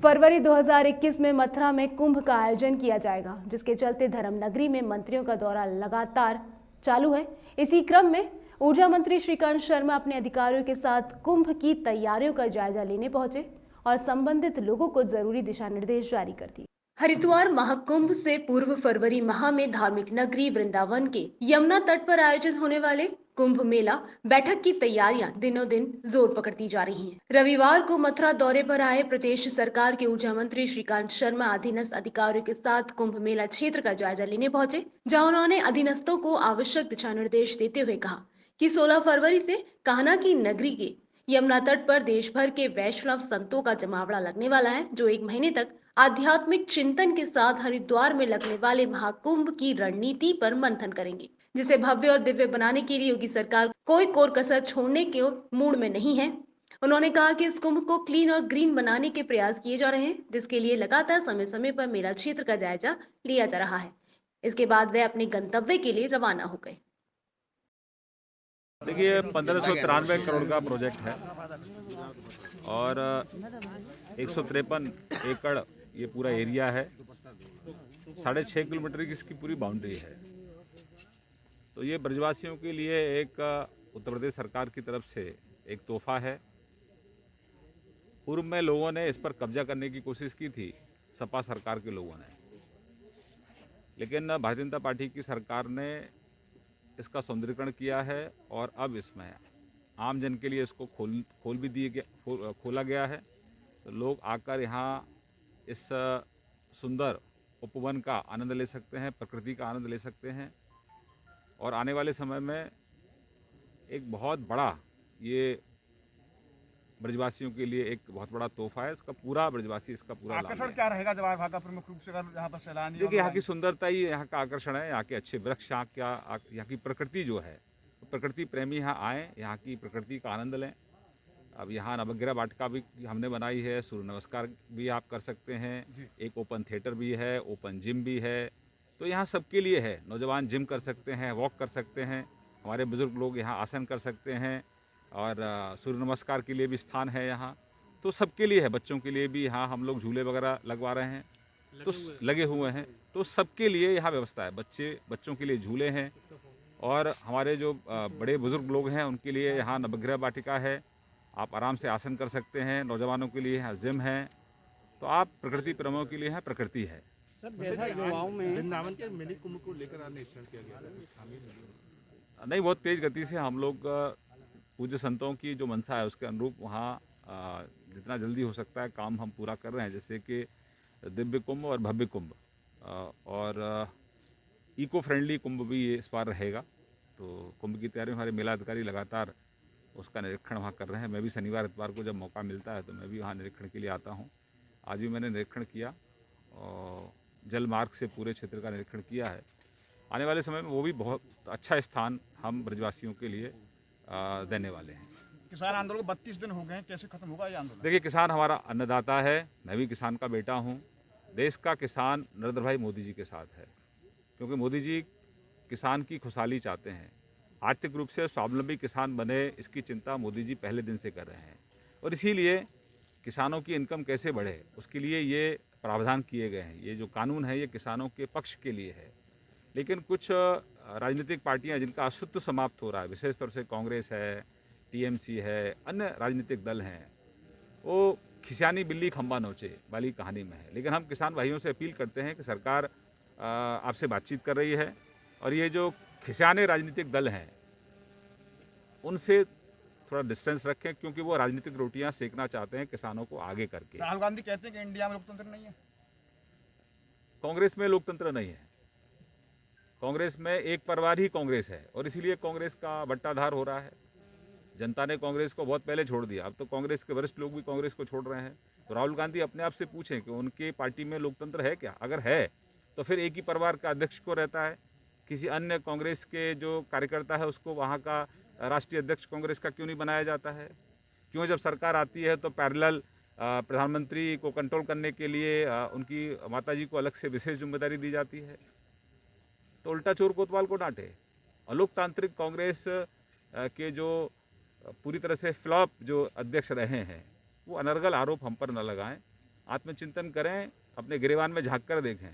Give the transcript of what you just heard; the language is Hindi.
फरवरी 2021 में मथुरा में कुंभ का आयोजन किया जाएगा, जिसके चलते धर्म नगरी में मंत्रियों का दौरा लगातार चालू है। इसी क्रम में ऊर्जा मंत्री श्रीकांत शर्मा अपने अधिकारियों के साथ कुंभ की तैयारियों का जायजा लेने पहुंचे और संबंधित लोगों को जरूरी दिशा निर्देश जारी कर दिए। हरिद्वार महाकुंभ से पूर्व फरवरी माह में धार्मिक नगरी वृंदावन के यमुना तट पर आयोजित होने वाले कुंभ मेला बैठक की तैयारियां दिनों दिन जोर पकड़ती जा रही हैं। रविवार को मथुरा दौरे पर आए प्रदेश सरकार के ऊर्जा मंत्री श्रीकांत शर्मा अधीनस्थ अधिकारियों के साथ कुंभ मेला क्षेत्र का जायजा लेने पहुंचे, जहां उन्होंने अधीनस्थों को आवश्यक दिशा निर्देश देते हुए कहा कि 16 फरवरी से कान्हा की नगरी के यमुना तट पर देश भर के वैष्णव संतों का जमावड़ा लगने वाला है, जो एक महीने तक आध्यात्मिक चिंतन के साथ हरिद्वार में लगने वाले महाकुंभ की रणनीति पर मंथन करेंगे, जिसे भव्य और दिव्य बनाने के लिए योगी सरकार कोई कोर कसर छोड़ने के मूड में नहीं है। उन्होंने कहा कि इस कुंभ को क्लीन और ग्रीन बनाने के प्रयास किए जा रहे हैं, जिसके लिए लगातार समय समय पर मेला क्षेत्र का जायजा लिया जा रहा है। इसके बाद वे अपने गंतव्य के लिए रवाना हो गए। देखिए, 1593 करोड़ का प्रोजेक्ट है और 153 एकड़ ये पूरा एरिया है। 6.5 किलोमीटर की इसकी पूरी बाउंड्री है। तो ये ब्रजवासियों के लिए एक उत्तर प्रदेश सरकार की तरफ से एक तोहफा है। पूर्व में लोगों ने इस पर कब्जा करने की कोशिश की थी, सपा सरकार के लोगों ने, लेकिन भारतीय जनता पार्टी की सरकार ने इसका सौंदर्यीकरण किया है और अब इसमें आम जन के लिए इसको खोल भी खोला गया है। तो लोग आकर यहाँ इस सुंदर उपवन का आनंद ले सकते हैं, प्रकृति का आनंद ले सकते हैं और आने वाले समय में एक बहुत बड़ा ये ब्रजवासियों के लिए एक बहुत बड़ा तोहफा है। इसका पूरा ब्रजवासी इसका पूरा आकर्षण क्या रहेगा जवाहर भागा प्रमुख रूप से यहाँ पर सैलानी? देखिए, यहाँ की सुंदरता ही यहाँ का आकर्षण है। यहाँ के अच्छे वृक्ष, यहाँ की प्रकृति जो है, प्रकृति प्रेमी यहाँ आए, यहाँ की प्रकृति का आनंद लें। अब यहाँ नवग्रह वाटिका भी हमने बनाई है, सूर्य नमस्कार भी आप कर सकते हैं, एक ओपन थिएटर भी है, ओपन जिम भी है। तो यहाँ सबके लिए है। नौजवान जिम कर सकते हैं, वॉक कर सकते हैं, हमारे बुजुर्ग लोग यहाँ आसन कर सकते हैं और सूर्य नमस्कार के लिए भी स्थान है यहाँ। तो सबके लिए है। बच्चों के लिए भी यहाँ हम लोग झूले वगैरह लगवा रहे हैं, तो लगे हुए हैं। तो सबके लिए यहाँ व्यवस्था है। बच्चों के लिए झूले हैं और हमारे जो बड़े बुजुर्ग लोग हैं उनके लिए यहाँ नवग्रह वाटिका है, आप आराम से आसन कर सकते हैं। नौजवानों के लिए यहाँ जिम है। तो आप प्रकृति प्रेमियों के लिए यहाँ प्रकृति है। सर, जैसा युवाओं में वृंदावन के मिनी कुंभ को लेकर अन्वेषण किया गया था, नहीं, बहुत तेज गति से हम लोग पूज्य संतों की जो मंशा है उसके अनुरूप वहाँ जितना जल्दी हो सकता है काम हम पूरा कर रहे हैं। जैसे कि दिव्य कुंभ और भव्य कुंभ और इको फ्रेंडली कुंभ भी इस बार रहेगा। तो कुंभ की तैयारी हमारे मेला अधिकारी लगातार उसका निरीक्षण वहाँ कर रहे हैं। मैं भी शनिवार इतवार को जब मौका मिलता है तो मैं भी वहाँ निरीक्षण के लिए आता हूँ। आज भी मैंने निरीक्षण किया और जल मार्ग से पूरे क्षेत्र का निरीक्षण किया है। आने वाले समय में वो भी बहुत अच्छा स्थान हम ब्रजवासियों के लिए देने वाले हैं। किसान आंदोलन 32 दिन हो गए हैं, कैसे खत्म होगा ये आंदोलन? देखिए, किसान हमारा अन्नदाता है। मैं भी किसान का बेटा हूँ। देश का किसान नरेंद्र भाई मोदी जी के साथ है, क्योंकि मोदी जी किसान की खुशहाली चाहते हैं। आर्थिक रूप से स्वावलंबी किसान बने, इसकी चिंता मोदी जी पहले दिन से कर रहे हैं और इसीलिए किसानों की इनकम कैसे बढ़े उसके लिए ये प्रावधान किए गए हैं। ये जो कानून है ये किसानों के पक्ष के लिए है। लेकिन कुछ राजनीतिक पार्टियां जिनका अस्तित्व समाप्त हो रहा है, विशेष तौर से कांग्रेस है, टीएमसी है, अन्य राजनीतिक दल हैं, वो खिसियानी बिल्ली खंबा नोचे वाली कहानी में है। लेकिन हम किसान भाइयों से अपील करते हैं कि सरकार आपसे बातचीत कर रही है और ये जो खिसियाने राजनीतिक दल हैं उनसे थोड़ा डिस्टेंस रखें, क्योंकि वो राजनीतिक रोटियां सेकना चाहते हैं किसानों को आगे करके। राहुल गांधी कहते हैं कि इंडिया में लोकतंत्र नहीं है। कांग्रेस में लोकतंत्र नहीं है। कांग्रेस में एक परिवार ही कांग्रेस है और इसीलिए कांग्रेस का बट्टाधार हो रहा है। जनता ने कांग्रेस को बहुत पहले छोड़ दिया। अब तो कांग्रेस के वरिष्ठ लोग भी कांग्रेस को छोड़ रहे हैं। तो राहुल गांधी अपने आप से पूछें कि उनके पार्टी में लोकतंत्र है क्या? अगर है तो फिर एक ही परिवार का अध्यक्ष को रहता है, किसी अन्य कांग्रेस के जो कार्यकर्ता है उसको वहाँ का राष्ट्रीय अध्यक्ष कांग्रेस का क्यों नहीं बनाया जाता है? क्यों जब सरकार आती है तो पैरेलल प्रधानमंत्री को कंट्रोल करने के लिए उनकी माताजी को अलग से विशेष जिम्मेदारी दी जाती है? तो उल्टा चोर कोतवाल को डांटे। अलोकतांत्रिक कांग्रेस के जो पूरी तरह से फ्लॉप जो अध्यक्ष रहे हैं वो अनर्गल आरोप हम पर न लगाएं। आत्मचिंतन करें, अपने गिरेबान में झांक कर देखें